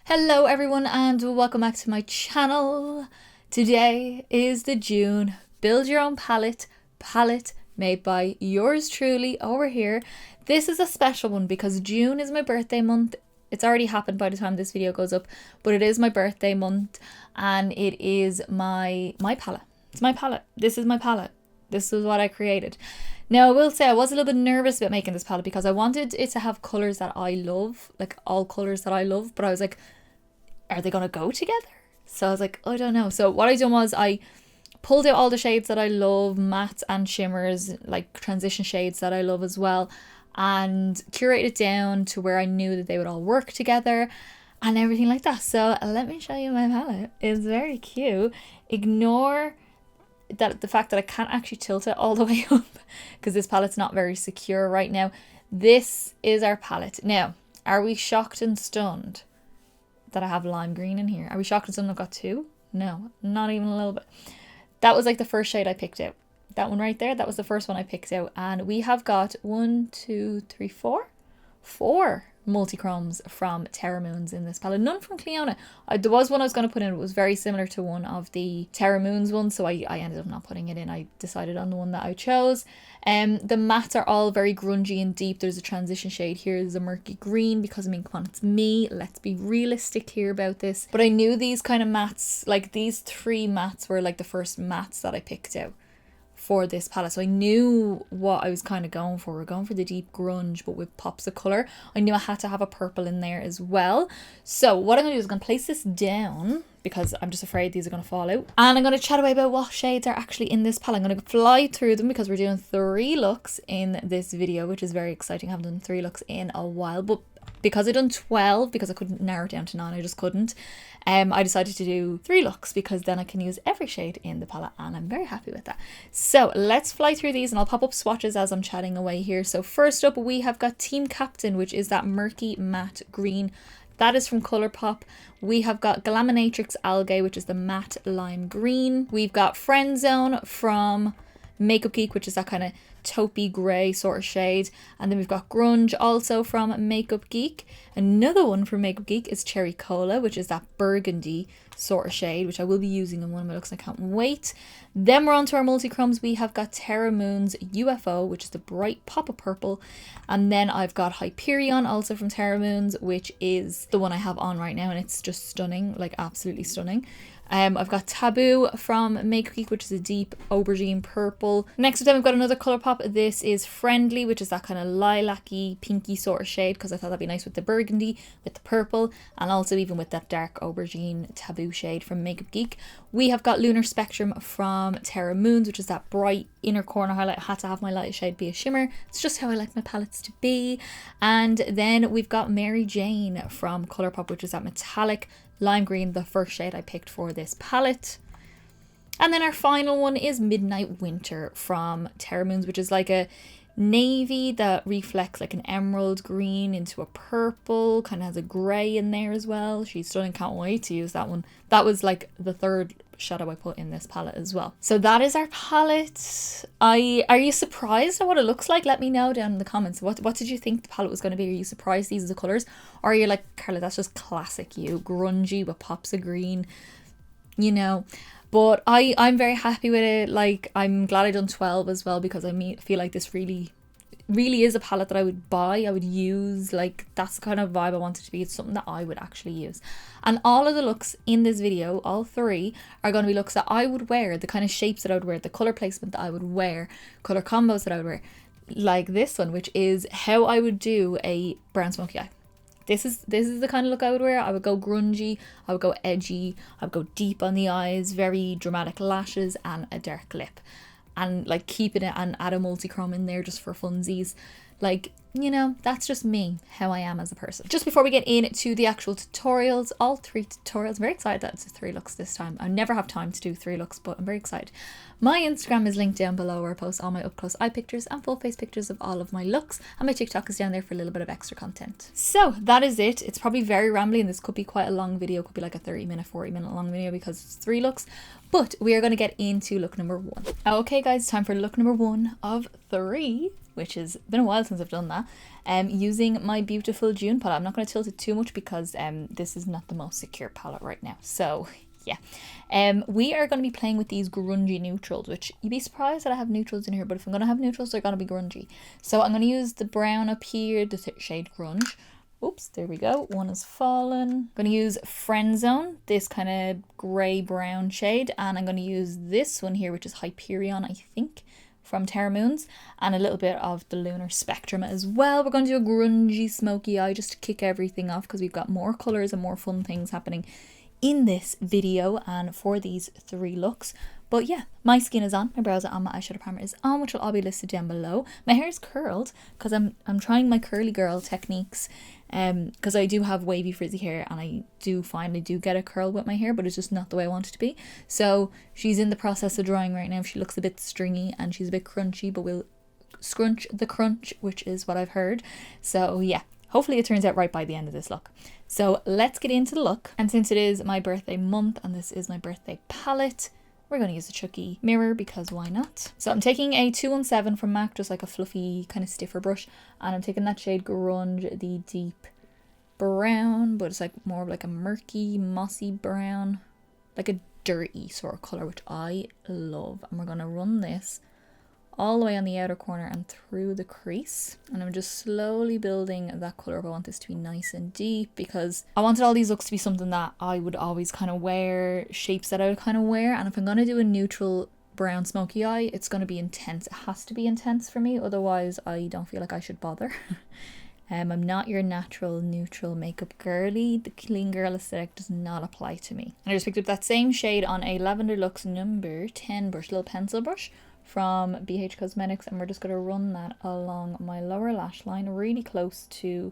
Hello everyone and welcome back to my channel. Today is the June Build Your Own palette made by yours truly over here. This is a special one because June is my birthday month. It's already happened by the time this video goes up, but it is my birthday month and it is my palette. It's my palette. This is my palette. This is what I created. Now I will say I was a little bit nervous about making this palette because I wanted it to have colours that I love, like all colours that I love, but I was like, are they gonna go together? So I was like, I don't know. So what I done was I pulled out all the shades that I love, mattes and shimmers, like transition shades that I love as well, and curated it down to where I knew that they would all work together and everything like that. So let me show you my palette. It's very cute. Ignore that the fact that I can't actually tilt it all the way up because this palette's not very secure right now. This is our palette. Now, are we shocked and stunned that I have lime green in here? Are we shocked and stunned I've got two? No, not even a little bit. That was like the first shade I picked out. That one right there, that was the first one I picked out. And we have got 4 multi-chromes from Terra Moons in this palette. None from Cleona. There was one I was going to put in. It was very similar to one of the Terra Moons ones, so I ended up not putting it in. I decided on the one that I chose. The mattes are all very grungy and deep. There's a transition shade here. There's a murky green because, I mean, come on, it's me. Let's be realistic here about this. But I knew these kind of mattes, like these 3 mattes were like the first mattes that I picked out for this palette, so I knew what I was kind of going for. We're going for the deep grunge but with pops of colour. I knew I had to have a purple in there as well. So what I'm going to do is I'm going to place this down because I'm just afraid these are going to fall out, and I'm going to chat away about what shades are actually in this palette. I'm going to fly through them because we're doing 3 looks in this video, which is very exciting. I haven't done 3 looks in a while, but because I done 12, because I couldn't narrow it down to 9, I just couldn't. I decided to do 3 looks because then I can use every shade in the palette, and I'm very happy with that. So let's fly through these and I'll pop up swatches as I'm chatting away here. So first up we have got Team Captain, which is that murky matte green. That is from Colourpop. We have got Glaminatrix Algae, which is the matte lime green. We've got Friend Zone from Makeupgeek, which is that kind of taupey grey sort of shade. And then we've got Grunge also from Makeupgeek. Another one from Makeupgeek is Cherry Cola, which is that burgundy sort of shade, which I will be using in one of my looks and I can't wait. Then we're on to our multi-chromes. We have got Terra Moon's UFO, which is the bright pop of purple. And then I've got Hyperion, also from Terra Moon's, which is the one I have on right now, and it's just stunning, like absolutely stunning. I've got Taboo from Makeupgeek, which is a deep aubergine purple. Next up, I've got another Colourpop. This is Friendly, which is that kind of lilac-y, pinky sort of shade, because I thought that'd be nice with the burgundy, with the purple, and also even with that dark aubergine Taboo shade from Makeupgeek. We have got Lunar Spectrum from Terra Moons, which is that bright inner corner highlight. I had to have my lightest shade be a shimmer. It's just how I like my palettes to be. And then we've got Mary Jane from Colourpop, which is that metallic lime green, the first shade I picked for this palette. And then our final one is Midnight Winter from Terra Moons, which is like a navy that reflects like an emerald green into a purple, kind of has a grey in there as well. She's stunning, can't wait to use that one. That was like the 3rd shadow I put in this palette as well. So that is our palette. Are you surprised at what it looks like? Let me know down in the comments. What did you think the palette was going to be? Are you surprised these are the colours? Or are you like, Carla, that's just classic you, grungy with pops of green, you know? But I'm very happy with it. Like, I'm glad I done 12 as well because I feel like this really is a palette that I would buy, I would use. Like, that's the kind of vibe I want it to be. It's something that I would actually use. And all of the looks in this video, all 3, are going to be looks that I would wear, the kind of shapes that I would wear, the colour placement that I would wear, colour combos that I would wear. Like this one, which is how I would do a brown smoky eye. This is the kind of look I would wear. I would go grungy, I would go edgy, I would go deep on the eyes, very dramatic lashes and a dark lip. And like keeping it and add a multi-chrome in there just for funsies. Like, you know, that's just me, how I am as a person. Just before we get into the actual tutorials, all 3 tutorials, I'm very excited that it's 3 looks this time. I never have time to do 3 looks, but I'm very excited. My Instagram is linked down below where I post all my up close eye pictures and full face pictures of all of my looks. And my TikTok is down there for a little bit of extra content. So that is it. It's probably very rambly and this could be quite a long video. It could be like a 30-minute, 40-minute long video because it's 3 looks. But we are going to get into look number 1. Okay guys, time for look number 1 of 3. which has been a while since I've done that, using my beautiful June palette. I'm not going to tilt it too much because this is not the most secure palette right now. So yeah, we are going to be playing with these grungy neutrals, which you'd be surprised that I have neutrals in here, but if I'm going to have neutrals, they're going to be grungy. So I'm going to use the brown up here, the shade Grunge. Oops, there we go. One has fallen. I'm going to use Friend Zone, this kind of grey brown shade. And I'm going to use this one here, which is Hyperion, I think, from Terra Moons. And a little bit of the Lunar Spectrum as well. We're going to do a grungy smoky eye just to kick everything off because we've got more colours and more fun things happening in this video and for these 3 looks. But yeah, my skin is on, my brows are on, my eyeshadow primer is on, which will all be listed down below. My hair is curled because I'm trying my curly girl techniques, because I do have wavy frizzy hair and I do finally get a curl with my hair, but it's just not the way I want it to be. So she's in the process of drying right now. She looks a bit stringy and she's a bit crunchy, but we'll scrunch the crunch, which is what I've heard. So yeah, hopefully it turns out right by the end of this look. So let's get into the look. And since it is my birthday month and this is my birthday palette, we're going to use a Chucky mirror because why not? So I'm taking a 217 from MAC, just like a fluffy kind of stiffer brush. And I'm taking that shade Grunge, the deep brown, but it's like more of like a murky, mossy brown, like a dirty sort of colour, which I love. And we're going to run this all the way on the outer corner and through the crease. And I'm just slowly building that colour up. I want this to be nice and deep because I wanted all these looks to be something that I would always kind of wear, shapes that I would kind of wear. And if I'm going to do a neutral brown smoky eye, it's going to be intense. It has to be intense for me, otherwise I don't feel like I should bother. I'm not your natural neutral makeup girly. The clean girl aesthetic does not apply to me. And I just picked up that same shade on a Lavender Luxe number 10 brush, little pencil brush from BH Cosmetics, and we're just going to run that along my lower lash line really close to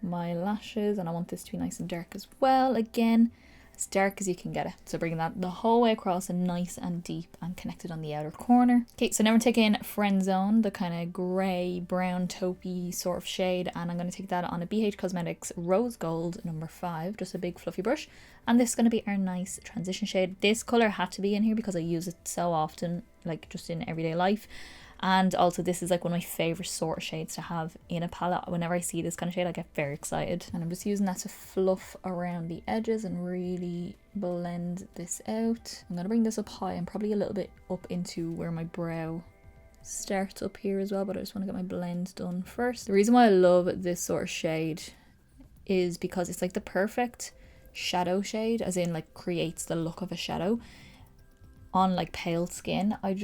my lashes. And I want this to be nice and dark as well, again as dark as you can get it, so bringing that the whole way across and nice and deep and connected on the outer corner. Okay, so now we're taking Friend Zone, the kind of grey brown taupey sort of shade, and I'm going to take that on a BH Cosmetics Rose Gold number 5, just a big fluffy brush. And this is going to be our nice transition shade. This colour had to be in here because I use it so often, like just in everyday life. And also this is like one of my favourite sort of shades to have in a palette. Whenever I see this kind of shade, I get very excited. And I'm just using that to fluff around the edges and really blend this out. I'm going to bring this up high and probably a little bit up into where my brow starts up here as well, but I just want to get my blend done first. The reason why I love this sort of shade is because it's like the perfect shadow shade, as in like creates the look of a shadow on like pale skin. I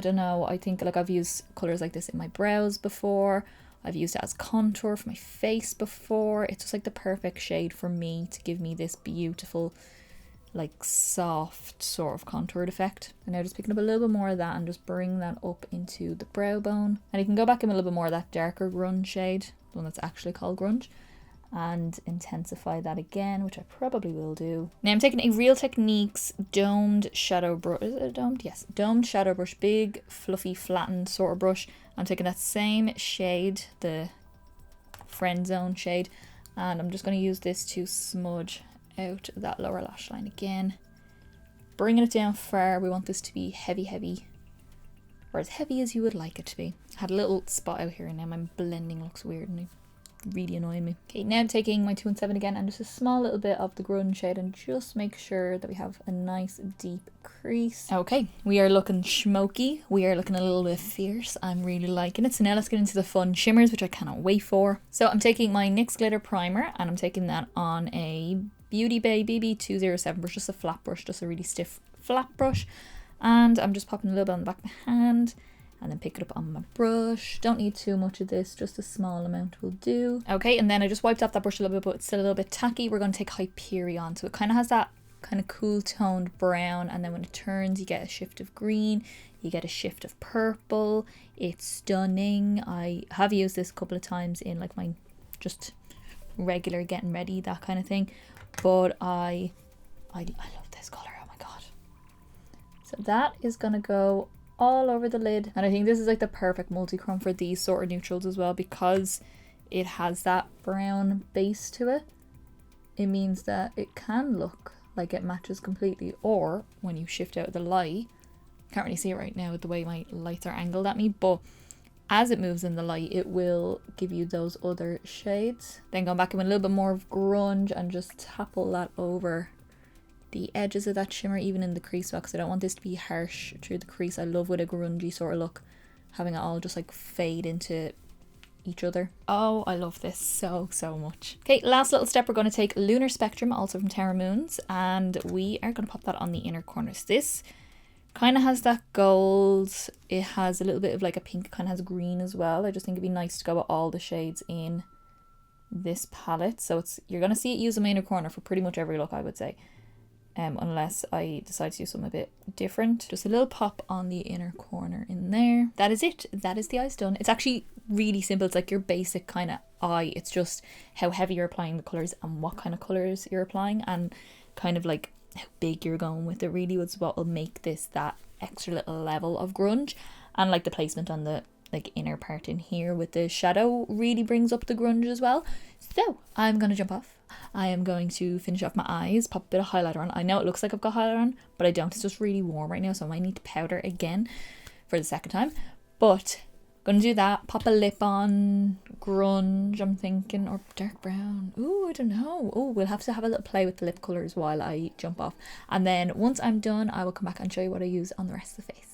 don't know, I think like I've used colours like this in my brows before. I've used it as contour for my face before. It's just like the perfect shade for me to give me this beautiful like soft sort of contoured effect. And now just picking up a little bit more of that and just bring that up into the brow bone. And you can go back in a little bit more of that darker grunge shade, the one that's actually called Grunge, and intensify that again, which I probably will do. Now I'm taking a Real Techniques domed shadow brush. Is it domed? Yes, domed shadow brush, big fluffy flattened sort of brush. I'm taking that same shade, the Friend Zone shade, and I'm just going to use this to smudge out that lower lash line again, bringing it down far. We want this to be heavy, or as heavy as you would like it to be. I had a little spot out here and now my blending looks weird and really annoying me. Okay, now I'm taking my 217 again and just a small little bit of the grunge shade and just make sure that we have a nice deep crease. Okay, we are looking smoky. We are looking a little bit fierce. I'm really liking it. So now let's get into the fun shimmers, which I cannot wait for. So I'm taking my NYX Glitter Primer and I'm taking that on a Beauty Bay BB207 brush, just a flat brush, just a really stiff flat brush. And I'm just popping a little bit on the back of my hand and then pick it up on my brush. Don't need too much of this, just a small amount will do. Okay, and then I just wiped off that brush a little bit, but it's still a little bit tacky. We're going to take Hyperion, so it kind of has that kind of cool toned brown, and then when it turns you get a shift of green, you get a shift of purple. It's stunning. I have used this a couple of times in like my just regular getting ready, that kind of thing, but I love this color. Oh my god. So that is gonna go all over the lid, and I think this is like the perfect multi-chrome for these sort of neutrals as well, because it has that brown base to it. It means that it can look like it matches completely, or when you shift out the light, can't really see it right now with the way my lights are angled at me, but as it moves in the light, it will give you those other shades. Then going back in with a little bit more of grunge and just tap all that over the edges of that shimmer, even in the crease box. I don't want this to be harsh through the crease. I love with a grungy sort of look, having it all just like fade into each other. Oh, I love this so much. Okay, last little step, we're going to take Lunar Spectrum, also from Terra Moons, and we are going to pop that on the inner corners. This kind of has that gold, it has a little bit of like a pink, kind of has green as well. I just think it'd be nice to go with all the shades in this palette. So it's, you're going to see it use the inner corner for pretty much every look, I would say. Unless I decide to do something a bit different. Just a little pop on the inner corner in there. That is it. That is the eyes done. It's actually really simple. It's like your basic kind of eye. It's just how heavy you're applying the colours and what kind of colours you're applying, and kind of like how big you're going with it really was what will make this that extra little level of grunge. And like the placement on the like inner part in here with the shadow really brings up the grunge as well. So I'm going to jump off. I am going to finish off my eyes, pop a bit of highlighter on. I know it looks like I've got highlighter on, but I don't. It's just really warm right now, so I might need to powder again for the second time. But gonna do that, pop a lip on, grunge I'm thinking, or dark brown. Ooh, I don't know. Oh, we'll have to have a little play with the lip colours while I jump off. And then once I'm done, I will come back and show you what I use on the rest of the face.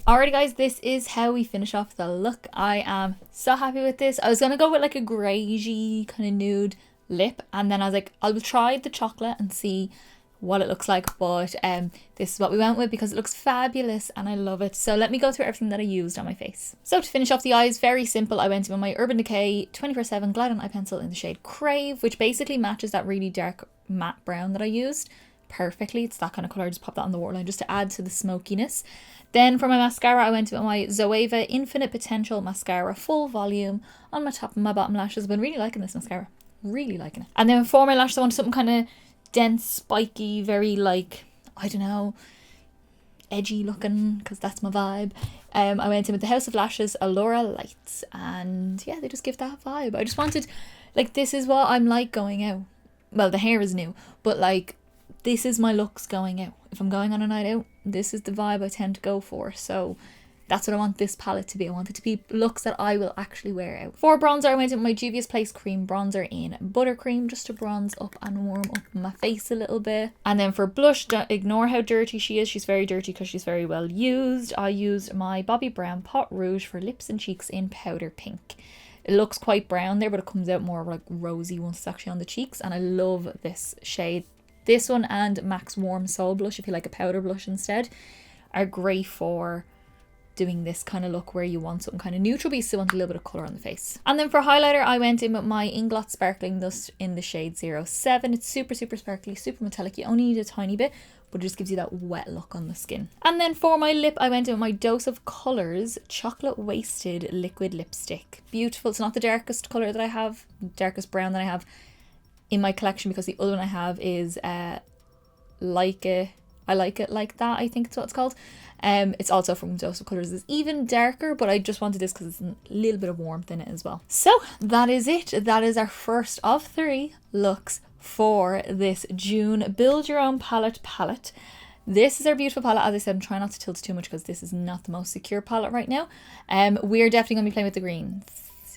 Alrighty guys, this is how we finish off the look. I am so happy with this. I was gonna go with like a greyish kind of nude lip, and then I was like, I'll try the chocolate and see what it looks like, but this is what we went with because it looks fabulous and I love it. So let me go through everything that I used on my face. So to finish off the eyes, very simple, I went in with my Urban Decay 24/7 Glide On Eye Pencil in the shade Crave, which basically matches that really dark matte brown that I used perfectly. It's that kind of colour. I just pop that on the waterline just to add to the smokiness. Then for my mascara, I went with my Zoeva Infinite Potential Mascara Full Volume on my top and my bottom lashes. I've been really liking this mascara. Really liking it. And then for my lashes, I wanted something kind of dense, spiky, very like, I don't know, edgy looking, because that's my vibe. I went in with the House of Lashes Allura Lights, and yeah, they just give that vibe. I just wanted, like, this is what I'm like going out. Well, the hair is new, but like, this is my looks going out. If I'm going on a night out, this is the vibe I tend to go for. So that's what I want this palette to be. I want it to be looks that I will actually wear out. For bronzer, I went in with my Juvia's Place Cream Bronzer in Buttercream, just to bronze up and warm up my face a little bit. And then for blush, don't ignore how dirty she is. She's very dirty because she's very well used. I used my Bobbi Brown Pot Rouge for lips and cheeks in Powder Pink. It looks quite brown there, but it comes out more like rosy once it's actually on the cheeks. And I love this shade. This one and MAC's Warm Soul Blush, if you like a powder blush instead, are great for doing this kind of look where you want something kind of neutral but you still want a little bit of colour on the face. And then for highlighter, I went in with my Inglot Sparkling Dust in the shade 07. It's super sparkly, super metallic. You only need a tiny bit, but it just gives you that wet look on the skin. And then for my lip, I went in with my Dose of Colours Chocolate Wasted Liquid Lipstick. Beautiful. It's not the darkest colour that I have, darkest brown that I have in my collection, because the other one I have is Like It, I Like It Like That, I think it's what it's called. It's also from Dose of Colours. It's even darker, but I just wanted this because it's a little bit of warmth in it as well. So that is it. That is our first of 3 looks for this June Build Your Own palette. This is our beautiful palette. As I said, I'm trying not to tilt too much because this is not the most secure palette right now. We're definitely going to be playing with the greens.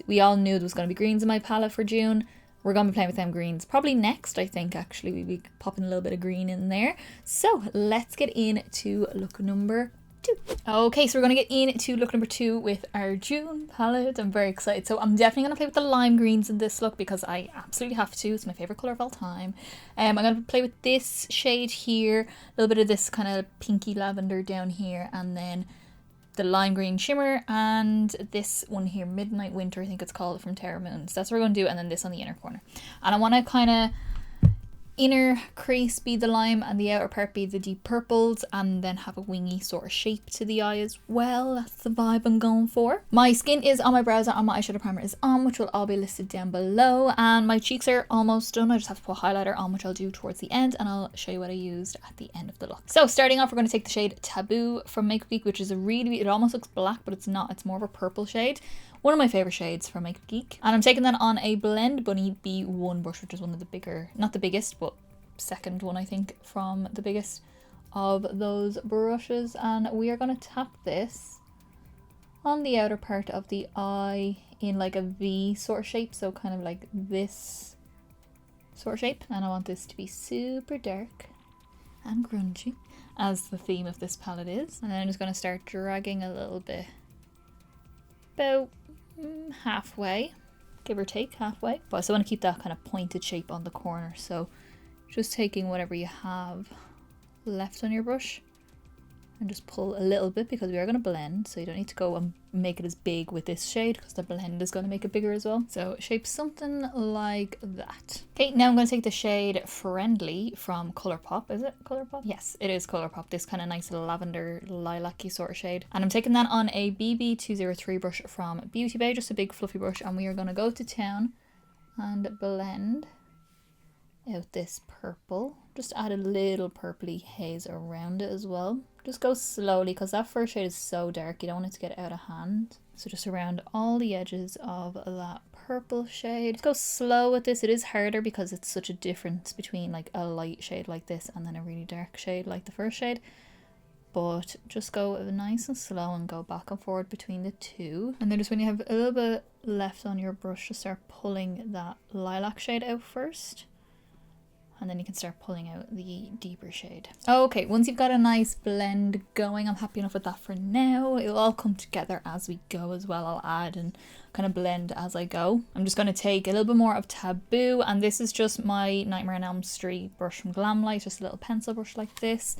We all knew there was going to be greens in my palette for June. We're going to be playing with them greens. Probably next, I think, actually. We'll be popping a little bit of green in there. So let's get into look number 2. Okay, so we're going to get into look number 2 with our June palette. I'm very excited. So I'm definitely going to play with the lime greens in this look because I absolutely have to. It's my favourite colour of all time. I'm going to play with this shade here. A little bit of this kind of pinky lavender down here. And then the lime green shimmer, and this one here, Midnight Winter, I think it's called, from Terra Moons. That's what we're going to do, and then this on the inner corner. And I want to kind of inner crease be the lime and the outer part be the deep purples, and then have a wingy sort of shape to the eye as well. That's the vibe I'm going for. My skin is on my brows and my eyeshadow primer is on, which will all be listed down below, and my cheeks are almost done. I just have to put highlighter on, which I'll do towards the end, and I'll show you what I used at the end of the look. So starting off, we're going to take the shade Taboo from Makeupgeek, which is a really, it almost looks black, but it's not. It's more of a purple shade. One of my favourite shades from Makeupgeek. And I'm taking that on a Blend Bunny B1 brush, which is one of the bigger, not the biggest, but second one, I think, from the biggest of those brushes. And we are going to tap this on the outer part of the eye in like a V sort of shape, so kind of like this sort of shape. And I want this to be super dark and grungy, as the theme of this palette is. And then I'm just going to start dragging a little bit, about halfway, give or take halfway. But I still want to keep that kind of pointed shape on the corner, so just taking whatever you have left on your brush and just pull a little bit, because we are going to blend, so you don't need to go and make it as big with this shade because the blend is going to make it bigger as well. So shape something like that. Okay, now I'm going to take the shade Friendly from Colourpop. Is it Colourpop? Yes, it is Colourpop. This kind of nice lavender lilac-y sort of shade. And I'm taking that on a BB203 brush from Beauty Bay, just a big fluffy brush, and we are going to go to town and blend out this purple. Just add a little purpley haze around it as well. Just go slowly, because that first shade is so dark, you don't want it to get out of hand. So just around all the edges of that purple shade. Go slow with this. It is harder because it's such a difference between like a light shade like this and then a really dark shade like the first shade. But just go nice and slow and go back and forward between the two. And then just when you have a little bit left on your brush, just start pulling that lilac shade out first. And then you can start pulling out the deeper shade. Okay, once you've got a nice blend going, I'm happy enough with that for now. It'll all come together as we go as well. I'll add and kind of blend as I go. I'm just going to take a little bit more of Taboo, and this is just my Nightmare on Elm Street brush from Glamlight, just a little pencil brush like this.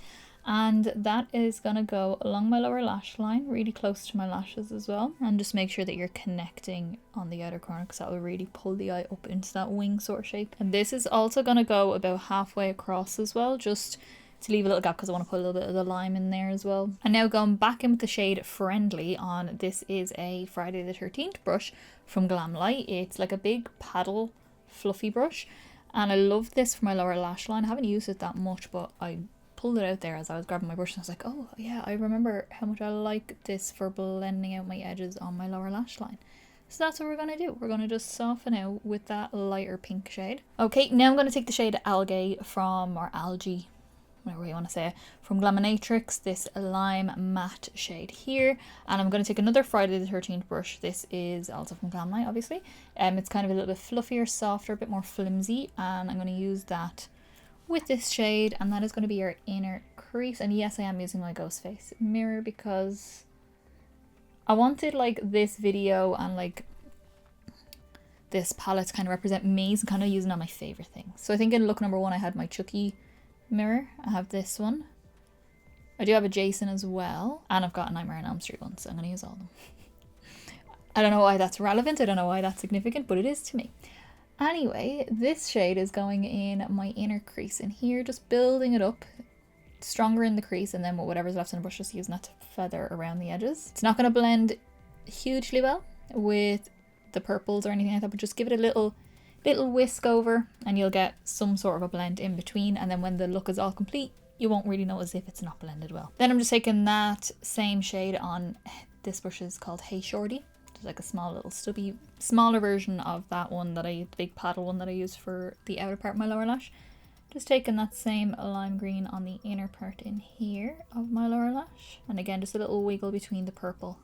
And that is going to go along my lower lash line, really close to my lashes as well. And just make sure that you're connecting on the outer corner, because that will really pull the eye up into that wing sort of shape. And this is also going to go about halfway across as well, just to leave a little gap, because I want to put a little bit of the lime in there as well. And now going back in with the shade Friendly on, this is a Friday the 13th brush from Glamlight. It's like a big paddle fluffy brush. And I love this for my lower lash line. I haven't used it that much, but I pulled it out there as I was grabbing my brush and I was like, oh yeah, I remember how much I like this for blending out my edges on my lower lash line. So that's what we're going to do. We're going to just soften out with that lighter pink shade. Okay, now I'm going to take the shade Algae from, or Algae, whatever you want to say, from Glaminatrix, this lime matte shade here. And I'm going to take another Friday the 13th brush. This is also from Glamlight, obviously. It's kind of a little bit fluffier, softer, a bit more flimsy, and I'm going to use that with this shade, and that is going to be your inner crease. And yes, I am using my Ghost Face mirror because I wanted like this video and like this palette to kind of represent me, so kind of using all my favorite things. So I think in look number 1 I had my Chucky mirror, I have this one, I do have a Jason as well, and I've got a Nightmare on Elm Street one, so I'm going to use all of them. I don't know why that's relevant, I don't know why that's significant, but it is to me. Anyway, this shade is going in my inner crease in here, just building it up, stronger in the crease, and then whatever's left in the brush, just using that to feather around the edges. It's not going to blend hugely well with the purples or anything like that, but just give it a little whisk over and you'll get some sort of a blend in between, and then when the look is all complete, you won't really notice if it's not blended well. Then I'm just taking that same shade on, this brush is called Hey Shorty. Like a small little stubby, smaller version of that one that the big paddle one that I use for the outer part of my lower lash. Just taking that same lime green on the inner part in here of my lower lash. And again, just a little wiggle between the purple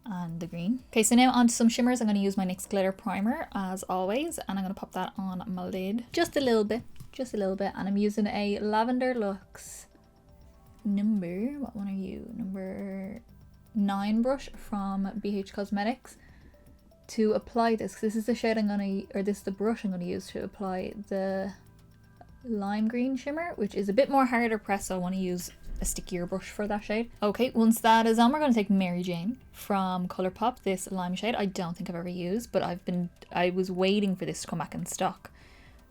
and the green. Okay, so now onto some shimmers. I'm going to use my NYX Glitter Primer as always, and I'm going to pop that on my lid. Just a little bit. And I'm using a Lavender Luxe what one are you? Number 9 brush from BH Cosmetics to apply this. This is the shade this is the brush I'm going to use to apply the lime green shimmer, which is a bit more harder pressed, so I want to use a stickier brush for that shade. Okay, once that is on, we're going to take Mary Jane from Colourpop, this lime shade. I don't think I've ever used, but I was waiting for this to come back in stock.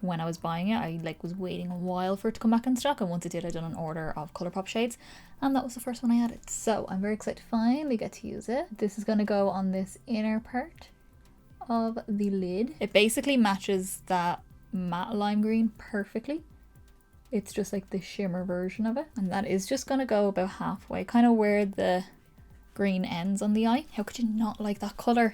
When I was buying it, I was waiting a while for it to come back in stock, and once it did, I done an order of Colourpop shades, and that was the first one I added. So I'm very excited to finally get to use it. This is going to go on this inner part of the lid. It basically matches that matte lime green perfectly. It's just like the shimmer version of it, and that is just going to go about halfway, kind of where the green ends on the eye. How could you not like that colour?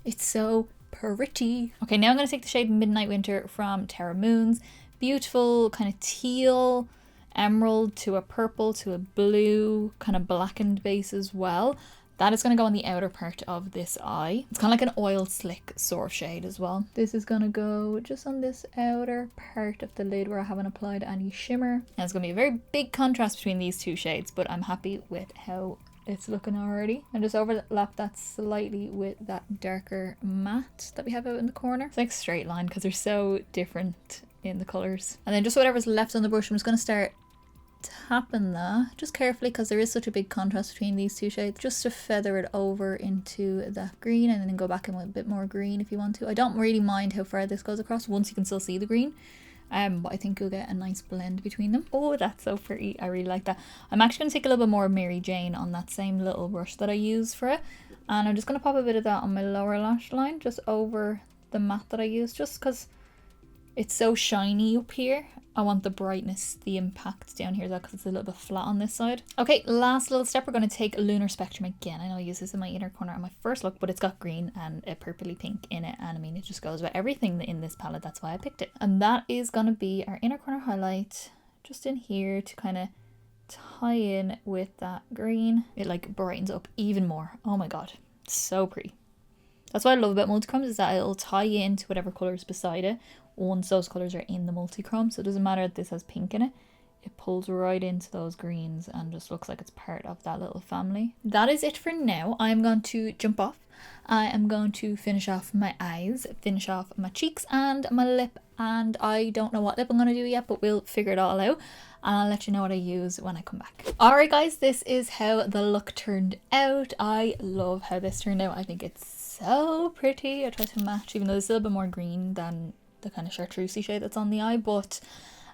It's so pretty. Okay, now I'm going to take the shade Midnight Winter from Terra Moons. Beautiful kind of teal, emerald to a purple to a blue, kind of blackened base as well. That is going to go on the outer part of this eye. It's kind of like an oil slick sort of shade as well. This is going to go just on this outer part of the lid where I haven't applied any shimmer. And it's going to be a very big contrast between these two shades, but I'm happy with how it's looking already. And just overlap that slightly with that darker matte that we have out in the corner. It's like straight line because they're so different in the colours. And then just whatever's left on the brush, I'm just going to start tapping that just carefully because there is such a big contrast between these two shades, just to feather it over into that green, and then go back in with a bit more green if you want to. I don't really mind how far this goes across once you can still see the green, but I think you'll get a nice blend between them. Oh, that's so pretty. I really like that. I'm actually going to take a little bit more Mary Jane on that same little brush that I use for it, and I'm just going to pop a bit of that on my lower lash line just over the matte that I used, just because it's so shiny up here. I want the brightness, the impact down here, because it's a little bit flat on this side. Okay, last little step, we're going to take Lunar Spectrum again. I know I use this in my inner corner on my first look, but it's got green and a purpley pink in it, and I mean, it just goes with everything in this palette. That's why I picked it. And that is going to be our inner corner highlight, just in here to kind of tie in with that green. It like brightens up even more. Oh my god, it's so pretty. That's what I love about multichromes, is that it'll tie into whatever colours beside it once those colours are in the multichrome. So it doesn't matter that this has pink in it, it pulls right into those greens and just looks like it's part of that little family. That is it for now. I'm going to jump off. I am going to finish off my eyes, finish off my cheeks and my lip, and I don't know what lip I'm going to do yet, but we'll figure it all out and I'll let you know what I use when I come back. Alright guys, this is how the look turned out. I love how this turned out. I think it's so pretty. I tried to match, even though there's a little bit more green than the kind of chartreusey shade that's on the eye, but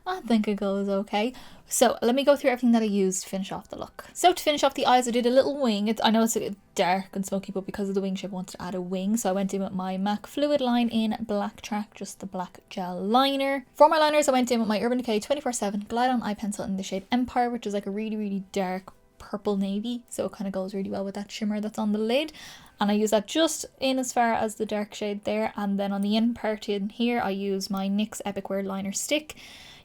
I think it goes okay. So let me go through everything that I used to finish off the look. So to finish off the eyes, I did a little wing. I know it's dark and smoky, but because of the wing shape, I wanted to add a wing. So I went in with my MAC Fluid line in Black Track, just the black gel liner. For my liners, I went in with my Urban Decay 24/7 Glide On Eye Pencil in the shade Empire, which is like a really, really dark purple navy. So it kind of goes really well with that shimmer that's on the lid. And I use that just in as far as the dark shade there. And then on the in part in here, I use my NYX Epic Wear Liner Stick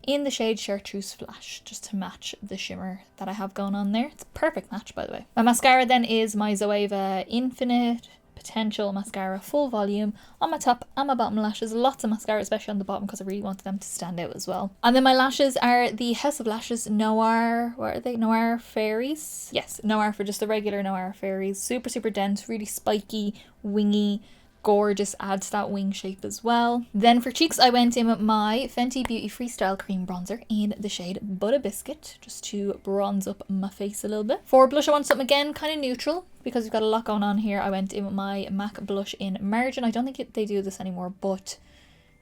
in the shade Chartreuse Flash, just to match the shimmer that I have going on there. It's a perfect match, by the way. My mascara then is my Zoeva Infinite Potential Mascara Full Volume on my top and my bottom lashes. Lots of mascara, especially on the bottom, because I really wanted them to stand out as well. And then my lashes are the House of Lashes Noir, what are they? Noir Fairies? Yes, Noir, for just the regular Noir Fairies. Super, super dense, really spiky, wingy, gorgeous, adds that wing shape as well. Then for cheeks, I went in with my Fenty Beauty Freestyle Cream Bronzer in the shade Butter Biscuit, just to bronze up my face a little bit. For blush, I want something again kind of neutral, because we've got a lot going on here. I went in with my MAC blush in Margin. I don't think they do this anymore, but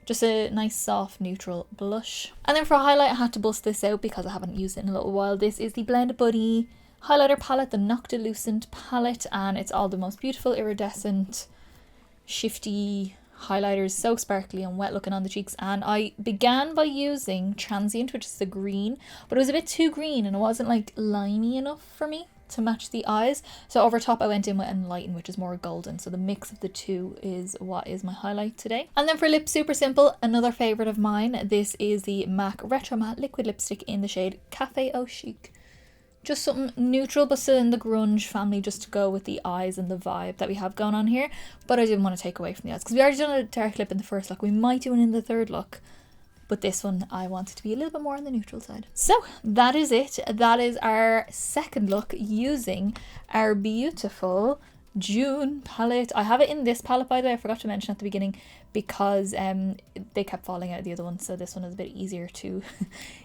just a nice soft neutral blush. And then for a highlight, I had to bust this out because I haven't used it in a little while. This is the Blend Buddy highlighter palette, the Noctilucent palette, and it's all the most beautiful iridescent shifty highlighters, so sparkly and wet looking on the cheeks. And I began by using Transient, which is the green, but it was a bit too green and it wasn't like limey enough for me to match the eyes. So over top I went in with Enlighten, which is more golden. So the mix of the two is what is my highlight today. And then for lips, super simple, another favorite of mine. This is the MAC Retro Matte Liquid Lipstick in the shade Cafe Au Chic. Just something neutral, but still in the grunge family, just to go with the eyes and the vibe that we have going on here. But I didn't want to take away from the eyes, because we already done a dark lip in the first look. We might do it in the third look, but this one I wanted to be a little bit more on the neutral side. So that is it. That is our second look using our beautiful June palette. I have it in this palette, by the way. I forgot to mention at the beginning, because they kept falling out of the other one, so this one is a bit easier to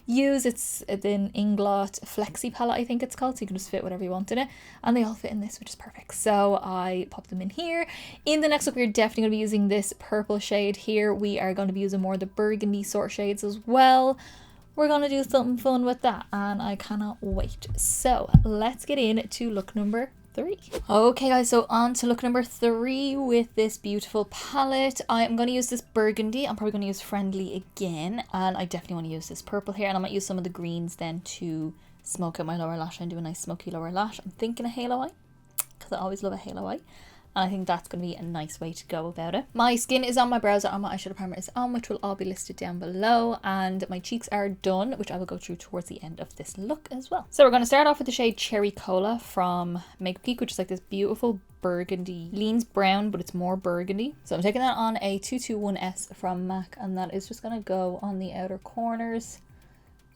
use. It's the Inglot Flexi palette, I think it's called, so you can just fit whatever you want in it, and they all fit in this, which is perfect. So I popped them in here. In the next look, we're definitely going to be using this purple shade here. We are going to be using more of the burgundy sort of shades as well. We're going to do something fun with that, and I cannot wait. So let's get into look number 3. Okay guys, so on to look number 3 with this beautiful palette. I am going to use this burgundy. I'm probably going to use Friendly again, and I definitely want to use this purple here, and I might use some of the greens then to smoke out my lower lash and do a nice smoky lower lash. I'm thinking a halo eye, because I always love a halo eye. And I think that's going to be a nice way to go about it. My skin is on, my brows are on, my eyeshadow primer is on, which will all be listed down below. And my cheeks are done, which I will go through towards the end of this look as well. So we're going to start off with the shade Cherry Cola from Makeupgeek, which is like this beautiful burgundy, leans brown, but it's more burgundy. So I'm taking that on a 221S from MAC, and that is just going to go on the outer corners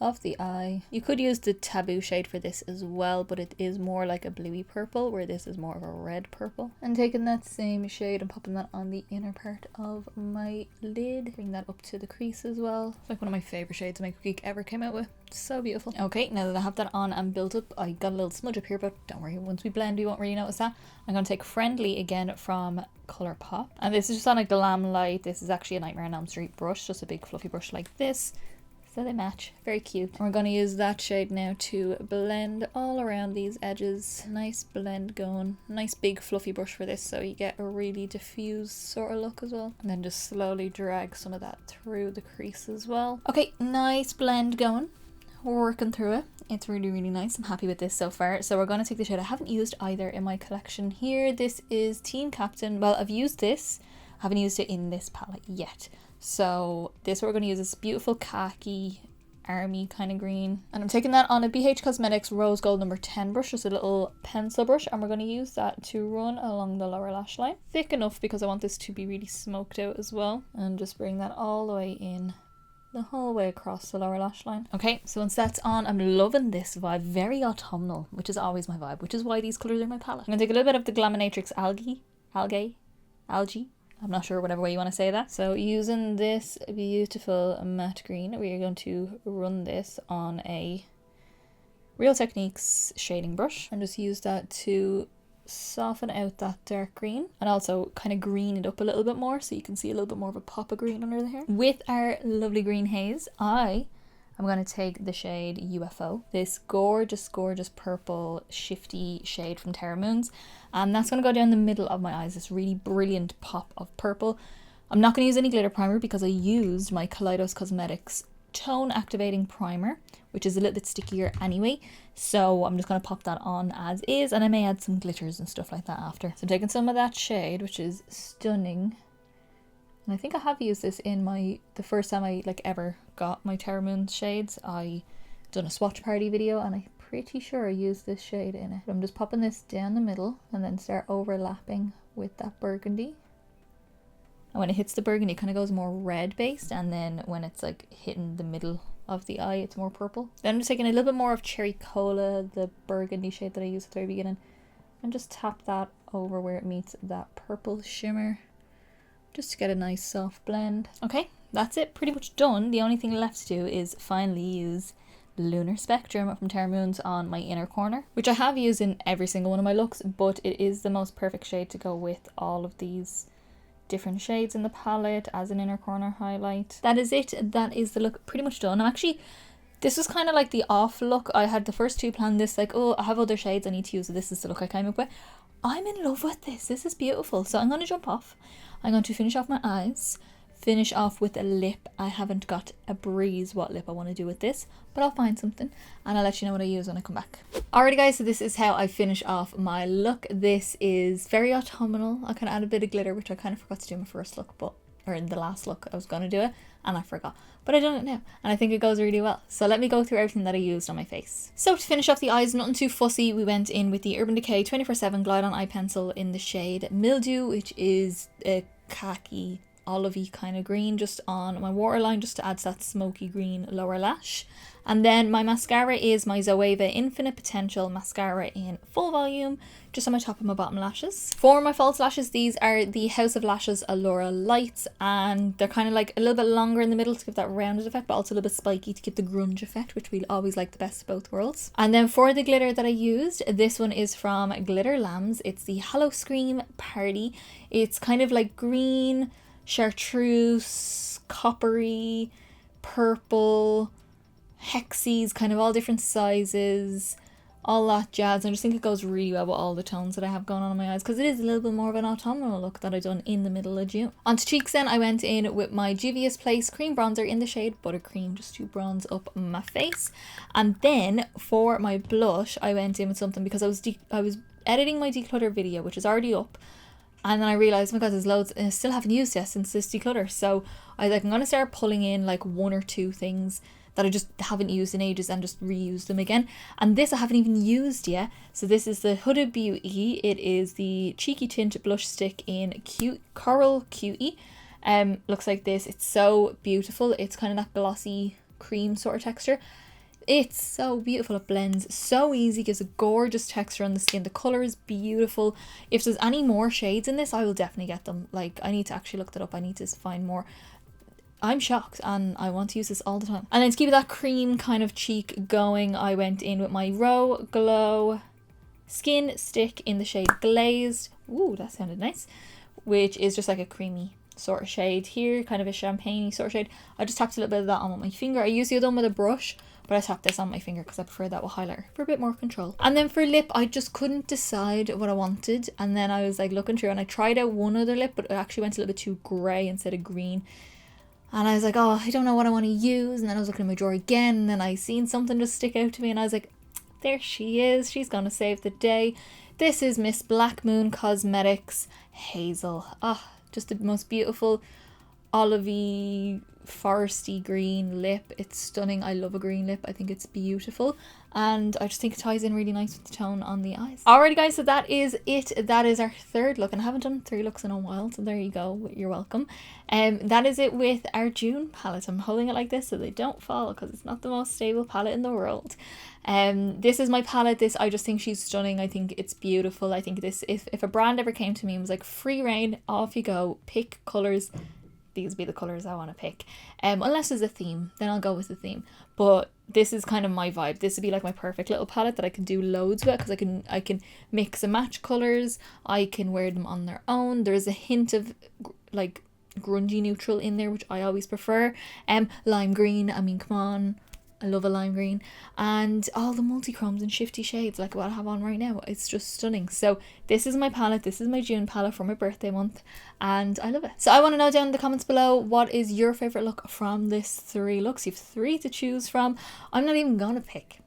of the eye. You could use the Taboo shade for this as well, but it is more like a bluey purple, where this is more of a red purple. And taking that same shade and popping that on the inner part of my lid. Bring that up to the crease as well. It's like one of my favourite shades Makeupgeek ever came out with. So beautiful. Okay, now that I have that on and built up, I got a little smudge up here, but don't worry, once we blend we won't really notice that. I'm going to take Friendly again from Colourpop. And this is just on a Glam Light. This is actually a Nightmare on Elm Street brush, just a big fluffy brush like this. So they match. Very cute. And we're going to use that shade now to blend all around these edges. Nice blend going. Nice big fluffy brush for this, so you get a really diffused sort of look as well. And then just slowly drag some of that through the crease as well. Okay, nice blend going. We're working through it. It's really, really nice. I'm happy with this so far. So we're going to take the shade I haven't used either in my collection here. This is Teen Captain. Well, I've used this. I haven't used it in this palette yet. So this we're going to use this beautiful khaki army kind of green, and I'm taking that on a BH Cosmetics Rose Gold number 10 brush, just a little pencil brush, and we're going to use that to run along the lower lash line, thick enough because I want this to be really smoked out as well, and just bring that all the way in the whole way across the lower lash line. Okay, so once that's on, I'm loving this vibe, very autumnal, which is always my vibe, which is why these colours are in my palette. I'm going to take a little bit of the Glaminatrix algae, I'm not sure whatever way you want to say that. So using this beautiful matte green, we are going to run this on a Real Techniques shading brush and just use that to soften out that dark green and also kind of green it up a little bit more so you can see a little bit more of a pop of green under the hair. With our lovely green haze, I'm going to take the shade UFO, this gorgeous, gorgeous purple shifty shade from Terra Moons, and that's going to go down the middle of my eyes, this really brilliant pop of purple. I'm not going to use any glitter primer because I used my Kaleidos Cosmetics Tone Activating Primer, which is a little bit stickier anyway, so I'm just going to pop that on as is, and I may add some glitters and stuff like that after. So I'm taking some of that shade, which is stunning. And I think I have used this in the first time I ever got my Terra Moons shades. I done a swatch party video and I'm pretty sure I used this shade in it. I'm just popping this down the middle and then start overlapping with that burgundy. And when it hits the burgundy, it kind of goes more red based, and then when it's like hitting the middle of the eye, it's more purple. Then I'm just taking a little bit more of Cherry Cola, the burgundy shade that I used at the very beginning, and just tap that over where it meets that purple shimmer, just to get a nice soft blend. Okay, that's it, pretty much done. The only thing left to do is finally use Lunar Spectrum from Terra Moons on my inner corner, which I have used in every single one of my looks, but it is the most perfect shade to go with all of these different shades in the palette as an inner corner highlight. That is it. That is the look pretty much done. This was kind of like the off look. I had the first two planned this, like, oh, I have other shades I need to use, so this is the look I came up with. I'm in love with this. This is beautiful. So I'm going to jump off. I'm going to finish off my eyes, finish off with a lip. I haven't got a breeze what lip I want to do with this, but I'll find something and I'll let you know what I use when I come back. Alrighty guys, so this is how I finish off my look. This is very autumnal. I kind of add a bit of glitter, which I kind of forgot to do in my first look, or in the last look I was going to do it and I forgot. But I done it now and I think it goes really well. So let me go through everything that I used on my face. So to finish off the eyes, nothing too fussy, we went in with the Urban Decay 24/7 Glide On Eye Pencil in the shade Mildew, which is a khaki olivey kind of green, just on my waterline, just to add that smoky green lower lash. And then my mascara is my Zoeva Infinite Potential mascara in full volume, just on my top and my bottom lashes. For my false lashes, these are the House of Lashes Allura Lights, and they're kind of like a little bit longer in the middle to give that rounded effect, but also a little bit spiky to give the grunge effect, which we always like the best of both worlds. And then for the glitter that I used, this one is from Glitter Lambs. It's the Hollow Scream Party. It's kind of like green, chartreuse, coppery, purple, hexies, kind of all different sizes, all that jazz. I just think it goes really well with all the tones that I have going on my eyes, because it is a little bit more of an autumnal look that I done in the middle of June. Onto cheeks then, I went in with my Juvia's Place cream bronzer in the shade Buttercream, just to bronze up my face. And then for my blush, I went in with something, because I was editing my declutter video, which is already up, And then I realised, oh my god, there's loads and I still haven't used yet since this declutter. So I was like, I'm going to start pulling in like 1 or 2 things that I just haven't used in ages and just reuse them again. And this I haven't even used yet. So this is the Huda Beauty. It is the Cheeky Tint Blush Stick in Cute Coral Cutie. Looks like this. It's so beautiful. It's kind of that glossy cream sort of texture. It's so beautiful. It blends so easy, gives a gorgeous texture on the skin. The colour is beautiful. If there's any more shades in this, I will definitely get them. Like, I need to actually look that up. I need to find more. I'm shocked and I want to use this all the time. And then to keep that cream kind of cheek going, I went in with my Row Glow Skin Stick in the shade Glazed. Ooh, that sounded nice. Which is just like a creamy sort of shade here, kind of a champagne-y sort of shade. I just tapped a little bit of that on with my finger. I usually do them with a brush, but I tapped this on my finger because I prefer that with highlighter for a bit more control. And then for lip, I just couldn't decide what I wanted. And then I was like looking through and I tried out one other lip, but it actually went a little bit too grey instead of green. And I was like, oh, I don't know what I want to use. And then I was looking in my drawer again and then I seen something just stick out to me and I was like, there she is. She's going to save the day. This is Miss Black Moon Cosmetics Hazel. Ah, just the most beautiful olivey foresty green lip. It's stunning. I love a green lip. I think it's beautiful and I just think it ties in really nice with the tone on the eyes. Alrighty guys, so that is it. That is our 3rd look and I haven't done 3 looks in a while, so there you go. You're welcome. That is it with our June palette. I'm holding it like this so they don't fall because it's not the most stable palette in the world. This is my palette. I just think she's stunning. I think it's beautiful. I think this, if a brand ever came to me and was like, free reign, off you go, pick colours, these be the colours I want to pick. Unless there's a theme, then I'll go with the theme. But this is kind of my vibe. This would be like my perfect little palette that I can do loads with because I can mix and match colours. I can wear them on their own. There's a hint of like grungy neutral in there, which I always prefer. Lime green, I mean, come on. I love a lime green, and all the multi-chromes and shifty shades like what I have on right now. It's just stunning. So this is my palette. This is my June palette for my birthday month and I love it. So I want to know down in the comments below, what is your favorite look from this 3 looks? You have 3 to choose from. I'm not even gonna pick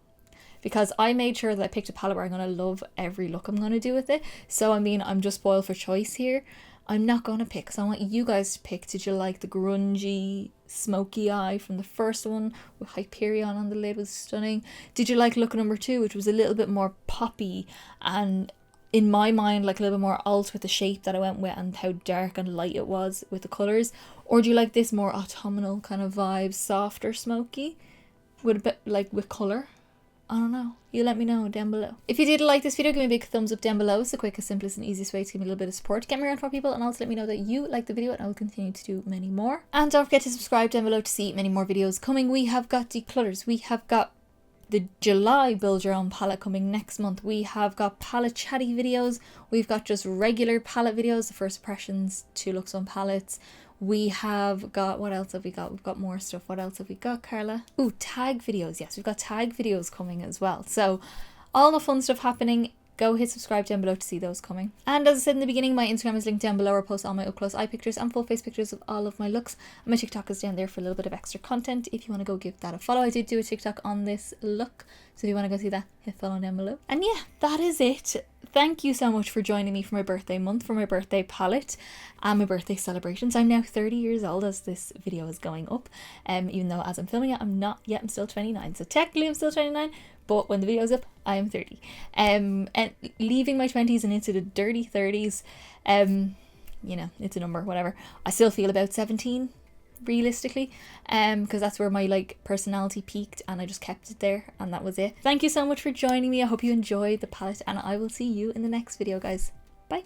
because I made sure that I picked a palette where I'm gonna love every look I'm gonna do with it. So I mean, I'm just spoiled for choice here. I'm not going to pick, so I want you guys to pick. Did you like the grungy, smoky eye from the first one with Hyperion on the lid was stunning? Did you like look number 2, which was a little bit more poppy and in my mind like a little bit more alt with the shape that I went with and how dark and light it was with the colours? Or do you like this more autumnal kind of vibe, softer smoky with a bit like with colour? I don't know. You let me know down below. If you did like this video, give me a big thumbs up down below. It's the quickest, simplest and easiest way to give me a little bit of support, get me around for people, and also let me know that you like the video and I will continue to do many more. And don't forget to subscribe down below to see many more videos coming. We have got declutters. We have got the July build your own palette coming next month. We have got palette chatty videos. We've got just regular palette videos, the first impressions, 2 looks on palettes. We have got, what else have we got? We've got more stuff. What else have we got, Carla? Ooh, tag videos. Yes, we've got tag videos coming as well. So all the fun stuff happening. Go hit subscribe down below to see those coming. And as I said in the beginning, my Instagram is linked down below. I post all my up close eye pictures and full face pictures of all of my looks. And my TikTok is down there for a little bit of extra content if you want to go give that a follow. I did do a TikTok on this look, so if you want to go see that, hit follow down below. And yeah, that is it. Thank you so much for joining me for my birthday month, for my birthday palette and my birthday celebrations. I'm now 30 years old as this video is going up. Even though as I'm filming it, I'm not yet. I'm still 29. So technically I'm still 29. But when the video's up, I am 30. And leaving my 20s and into the dirty 30s, you know, it's a number, whatever. I still feel about 17, realistically, because that's where my like personality peaked and I just kept it there and that was it. Thank you so much for joining me. I hope you enjoyed the palette and I will see you in the next video, guys. Bye.